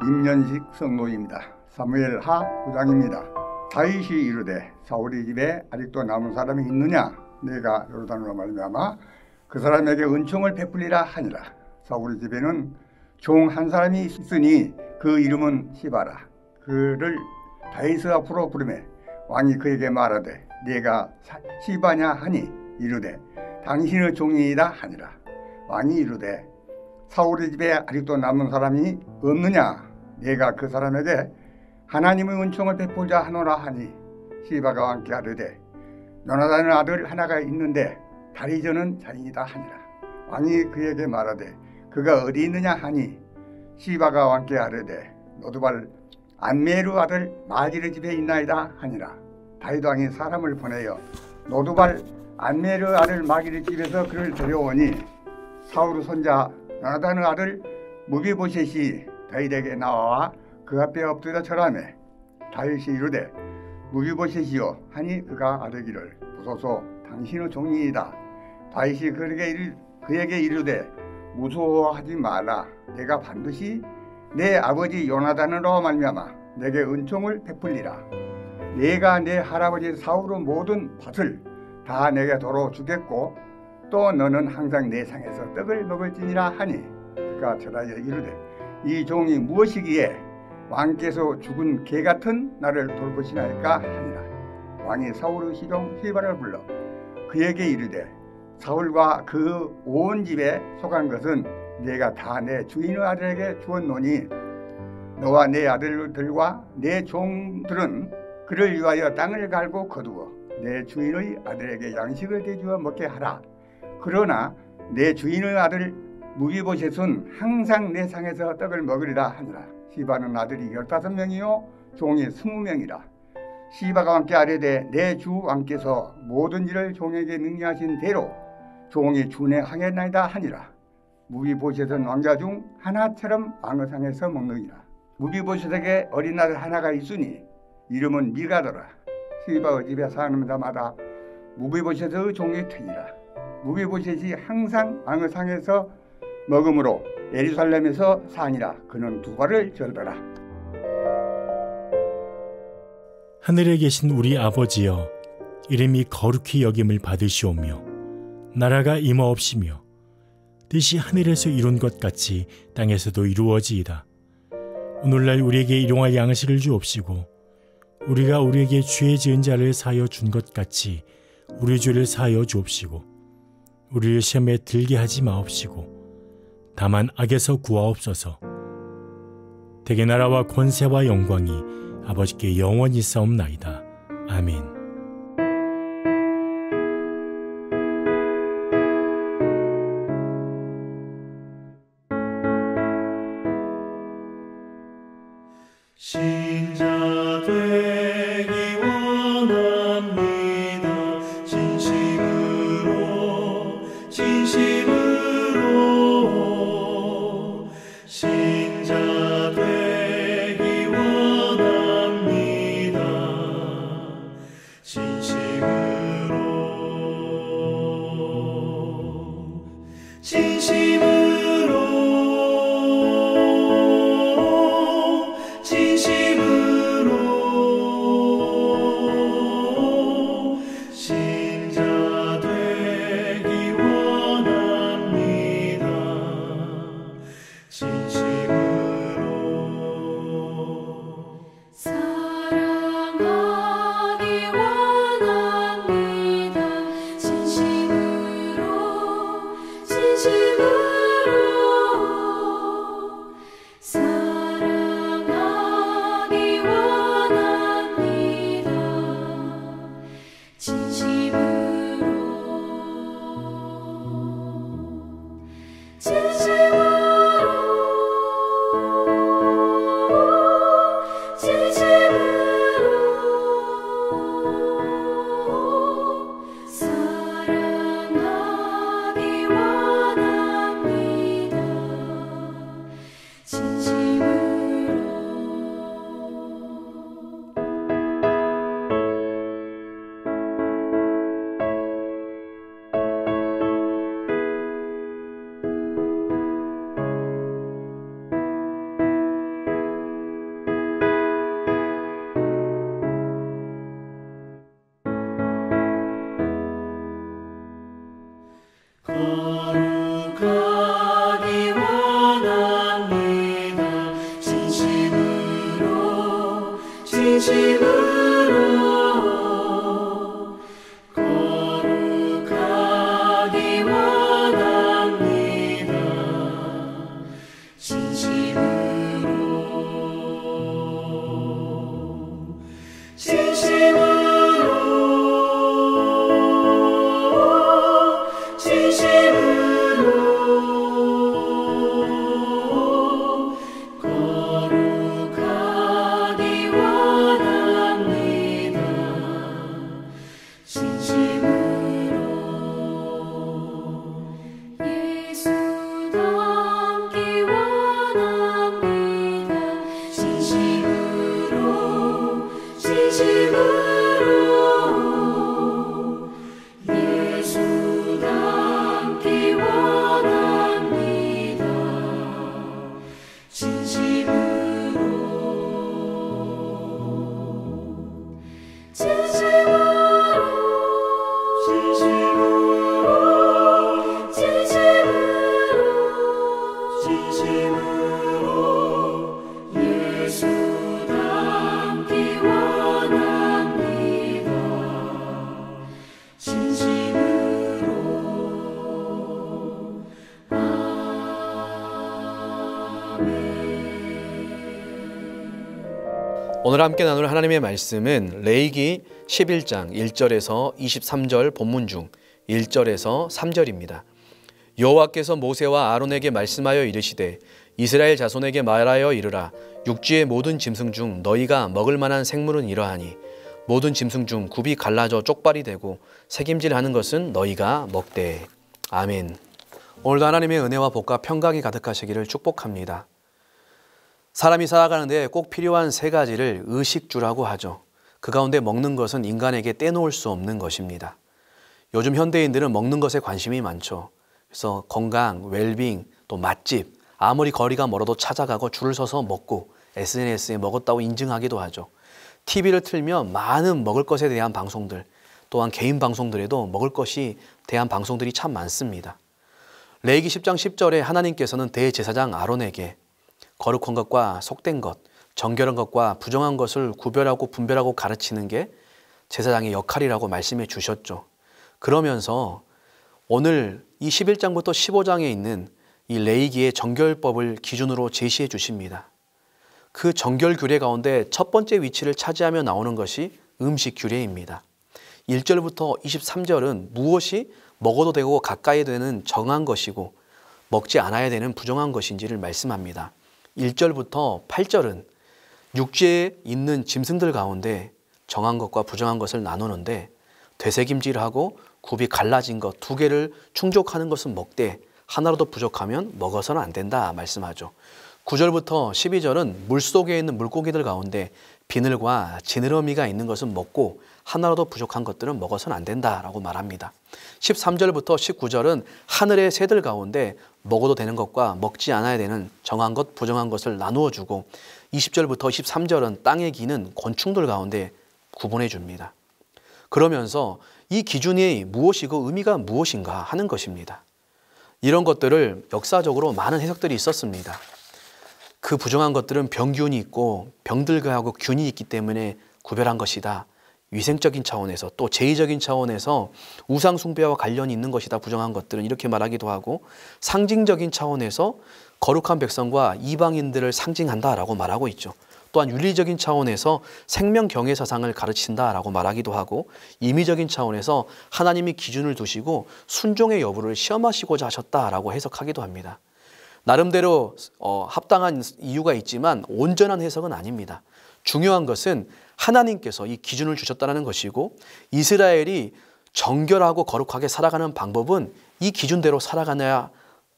임년식 성노입니다. 사무엘하 9장입니다. 다윗이 이르되 사울의 집에 아직도 남은 사람이 있느냐? 내가 요르단으로 말미암아 그 사람에게 은총을 베풀리라 하니라. 사울의 집에는 종 한 사람이 있으니 그 이름은 시바라. 그를 다윗 앞으로 부르매 왕이 그에게 말하되 네가 시바냐 하니 이르되 당신의 종이이다 하니라. 왕이 이르되 사울의 집에 아직도 남은 사람이 없느냐? 내가 그 사람에게 하나님의 은총을 베풀자 하노라 하니 시바가 왕께 아뢰되 요나단의 아들 하나가 있는데 다리 저는 자인이다 하니라. 왕이 그에게 말하되 그가 어디 있느냐 하니 시바가 왕께 아뢰되 노두발 안메르 아들 마지르 집에 있나이다 하니라. 다윗 왕이 사람을 보내어 노두발 안메르 아들 마기르 집에서 그를 데려오니 사울의 손자 요나단의 아들 무비보셋이 다윗에게 나와 그 앞에 엎드려 절하매 다윗이 이르되 무비보셋이요 하니 그가 아뢰기를 보소서 당신의 종이이다. 다윗이 그에게 이르되 무서워하지 마라. 내가 반드시 내 아버지 요나단으로 말미암아 내게 은총을 베풀리라. 내가 내 할아버지 사울의 모든 밭을 다 내게 도로 주겠고 또 너는 항상 내 상에서 떡을 먹을지니라 하니 그가 대답하여 이르되 이 종이 무엇이기에 왕께서 죽은 개 같은 나를 돌보시나이까 하니라. 왕이 사울의 시종 시바를 불러 그에게 이르되 사울과 그 온 집에 속한 것은 내가 다 내 주인의 아들에게 주었노니 너와 내 아들들과 내 종들은 그를 위하여 땅을 갈고 거두어 내 주인의 아들에게 양식을 대주어 먹게 하라. 그러나 내 주인의 아들 무비보셋은 항상 내 상에서 떡을 먹으리라 하니라. 시바는 아들이 15명이요 종이 20명이라. 시바가 왕께 아뢰되 내 주 왕께서 모든 일을 종에게 능히하신 대로 종이 준행하겠나이다 하니라. 무비보셋은 왕자 중 하나처럼 왕의 상에서 먹느니라. 무비보셋에게 어린 아들 하나가 있으니 이름은 미가더라. 시바의 집에 사는 자마다 무비보셋의 종이 되니라. 무비보셋이 항상 왕의 상에서 먹음으로 예루살렘에서 사니라. 그는 두 발을 절더라. 하늘에 계신 우리 아버지여, 이름이 거룩히 여김을 받으시오며 나라가 임하옵시며 뜻이 하늘에서 이룬 것 같이 땅에서도 이루어지이다. 오늘날 우리에게 일용할 양식을 주옵시고 우리가 우리에게 죄 지은 자를 사하여 준 것 같이 우리 죄를 사하여 주옵시고 우리를 시험에 들게 하지 마옵시고 다만 악에서 구하옵소서. 대개 나라와 권세와 영광이 아버지께 영원히 싸움나이다. 아멘. 신자 되기 원합니다. 진심으로 신자 되기 원합니다. 진심으로 진심으로 진심으로 거룩하기 원합니다. 진심으로 거룩하기 원합니다. 진심으로 예수 닮기 원합니다. 진심으로 예수 닮기 원합니다. 진심으로 예수 닮기 원합니다. 진심으로 오늘 함께 나눌 하나님의 말씀은 레위기 11장 1절에서 23절 본문 중 1절에서 3절입니다. 여호와께서 모세와 아론에게 말씀하여 이르시되 이스라엘 자손에게 말하여 이르라. 육지의 모든 짐승 중 너희가 먹을 만한 생물은 이러하니 모든 짐승 중 굽이 갈라져 쪽발이 되고 새김질하는 것은 너희가 먹되. 아멘. 오늘도 하나님의 은혜와 복과 평강이 가득하시기를 축복합니다. 사람이 살아가는데 꼭 필요한 세 가지를 의식주라고 하죠. 그 가운데 먹는 것은 인간에게 떼놓을 수 없는 것입니다. 요즘 현대인들은 먹는 것에 관심이 많죠. 그래서 건강, 웰빙, 또 맛집, 아무리 거리가 멀어도 찾아가고 줄을 서서 먹고 SNS에 먹었다고 인증하기도 하죠. TV를 틀면 많은 먹을 것에 대한 방송들, 또한 개인 방송들에도 먹을 것에 대한 방송들이 참 많습니다. 레위기 10장 10절에 하나님께서는 대제사장 아론에게 거룩한 것과 속된 것, 정결한 것과 부정한 것을 구별하고 분별하고 가르치는 게 제사장의 역할이라고 말씀해 주셨죠. 그러면서 오늘 이 11장부터 15장에 있는 이 레위기의 정결법을 기준으로 제시해 주십니다. 그 정결 규례 가운데 첫 번째 위치를 차지하며 나오는 것이 음식 규례입니다. 1절부터 23절은 무엇이 먹어도 되고 가까이 되는 정한 것이고 먹지 않아야 되는 부정한 것인지를 말씀합니다. 1절부터 8절은 육지에 있는 짐승들 가운데 정한 것과 부정한 것을 나누는데 되새김질하고 굽이 갈라진 것 두 개를 충족하는 것은 먹되 하나라도 부족하면 먹어서는 안 된다 말씀하죠. 9절부터 12절은 물속에 있는 물고기들 가운데 비늘과 지느러미가 있는 것은 먹고 하나라도 부족한 것들은 먹어서는 안 된다라고 말합니다. 13절부터 19절은 하늘의 새들 가운데 먹어도 되는 것과 먹지 않아야 되는 정한 것, 부정한 것을 나누어 주고 20절부터 23절은 땅에 기는 곤충들 가운데 구분해 줍니다. 그러면서 이 기준이 무엇이고 의미가 무엇인가 하는 것입니다. 이런 것들을 역사적으로 많은 해석들이 있었습니다. 그 부정한 것들은 병균이 있고 병들과하고 균이 있기 때문에 구별한 것이다. 위생적인 차원에서 또 제의적인 차원에서 우상 숭배와 관련이 있는 것이다. 부정한 것들은 이렇게 말하기도 하고 상징적인 차원에서 거룩한 백성과 이방인들을 상징한다라고 말하고 있죠. 또한 윤리적인 차원에서 생명 경외 사상을 가르친다라고 말하기도 하고 임의적인 차원에서 하나님이 기준을 두시고 순종의 여부를 시험하시고자 하셨다라고 해석하기도 합니다. 나름대로 합당한 이유가 있지만 온전한 해석은 아닙니다. 중요한 것은 하나님께서 이 기준을 주셨다는 것이고 이스라엘이 정결하고 거룩하게 살아가는 방법은 이 기준대로 살아가야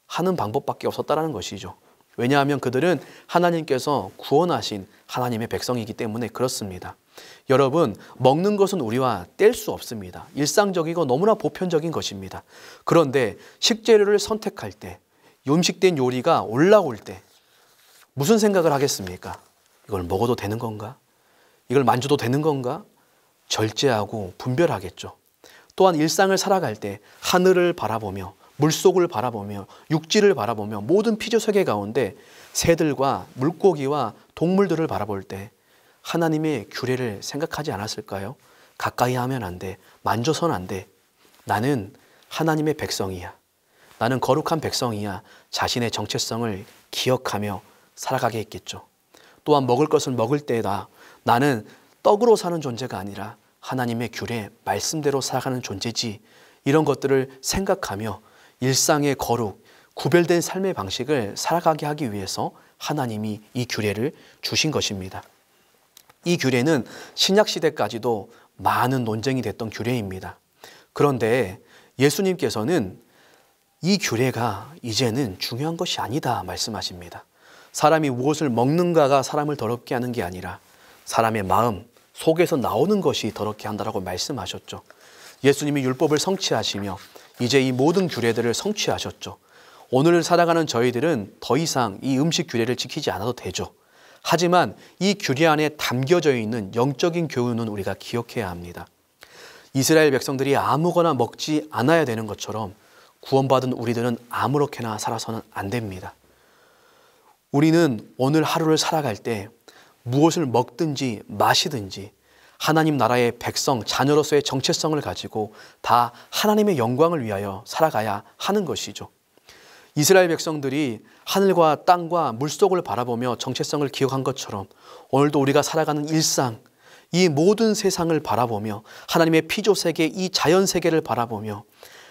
하는 방법밖에 없었다는 것이죠. 왜냐하면 그들은 하나님께서 구원하신 하나님의 백성이기 때문에 그렇습니다. 여러분, 먹는 것은 우리와 뗄 수 없습니다. 일상적이고 너무나 보편적인 것입니다. 그런데 식재료를 선택할 때, 음식된 요리가 올라올 때 무슨 생각을 하겠습니까? 이걸 먹어도 되는 건가? 이걸 만져도 되는 건가? 절제하고 분별하겠죠. 또한 일상을 살아갈 때 하늘을 바라보며 물속을 바라보며 육지를 바라보며 모든 피조 세계 가운데 새들과 물고기와 동물들을 바라볼 때 하나님의 규례를 생각하지 않았을까요? 가까이 하면 안 돼. 만져서는 안 돼. 나는 하나님의 백성이야. 나는 거룩한 백성이야. 자신의 정체성을 기억하며 살아가게 했겠죠. 또한 먹을 것을 먹을 때에다 나는 떡으로 사는 존재가 아니라 하나님의 규례, 말씀대로 살아가는 존재지. 이런 것들을 생각하며 일상의 거룩, 구별된 삶의 방식을 살아가게 하기 위해서 하나님이 이 규례를 주신 것입니다. 이 규례는 신약 시대까지도 많은 논쟁이 됐던 규례입니다. 그런데 예수님께서는 이 규례가 이제는 중요한 것이 아니다 말씀하십니다. 사람이 무엇을 먹는가가 사람을 더럽게 하는 게 아니라 사람의 마음 속에서 나오는 것이 더럽게 한다라고 말씀하셨죠. 예수님이 율법을 성취하시며 이제 이 모든 규례들을 성취하셨죠. 오늘 살아가는 저희들은 더 이상 이 음식 규례를 지키지 않아도 되죠. 하지만 이 규례 안에 담겨져 있는 영적인 교훈은 우리가 기억해야 합니다. 이스라엘 백성들이 아무거나 먹지 않아야 되는 것처럼 구원받은 우리들은 아무렇게나 살아서는 안 됩니다. 우리는 오늘 하루를 살아갈 때 무엇을 먹든지 마시든지 하나님 나라의 백성, 자녀로서의 정체성을 가지고 다 하나님의 영광을 위하여 살아가야 하는 것이죠. 이스라엘 백성들이 하늘과 땅과 물속을 바라보며 정체성을 기억한 것처럼 오늘도 우리가 살아가는 일상, 이 모든 세상을 바라보며 하나님의 피조세계, 이 자연세계를 바라보며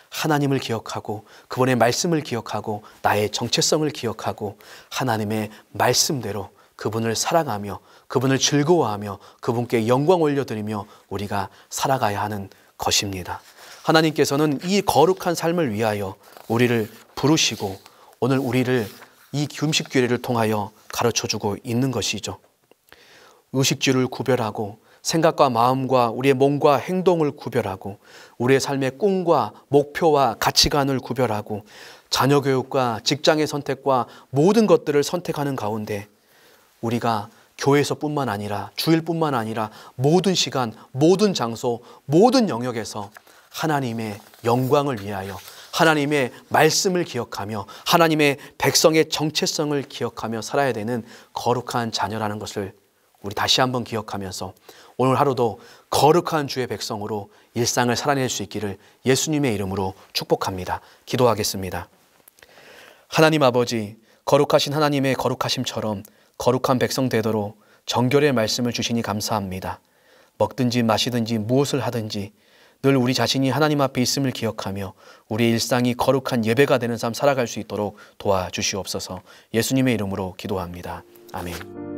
하나님을 기억하고 그분의 말씀을 기억하고 나의 정체성을 기억하고 하나님의 말씀대로 그분을 사랑하며 그분을 즐거워하며 그분께 영광 올려드리며 우리가 살아가야 하는 것입니다. 하나님께서는 이 거룩한 삶을 위하여 우리를 부르시고 오늘 우리를 이 음식 규례를 통하여 가르쳐주고 있는 것이죠. 의식주를 구별하고 생각과 마음과 우리의 몸과 행동을 구별하고 우리의 삶의 꿈과 목표와 가치관을 구별하고 자녀 교육과 직장의 선택과 모든 것들을 선택하는 가운데 우리가 교회에서뿐만 아니라 주일뿐만 아니라 모든 시간, 모든 장소, 모든 영역에서 하나님의 영광을 위하여 하나님의 말씀을 기억하며 하나님의 백성의 정체성을 기억하며 살아야 되는 거룩한 자녀라는 것을 우리 다시 한번 기억하면서 오늘 하루도 거룩한 주의 백성으로 일상을 살아낼 수 있기를 예수님의 이름으로 축복합니다. 기도하겠습니다. 하나님 아버지, 거룩하신 하나님의 거룩하심처럼 거룩한 백성 되도록 정결의 말씀을 주시니 감사합니다. 먹든지 마시든지 무엇을 하든지 늘 우리 자신이 하나님 앞에 있음을 기억하며 우리의 일상이 거룩한 예배가 되는 삶 살아갈 수 있도록 도와주시옵소서. 예수님의 이름으로 기도합니다. 아멘.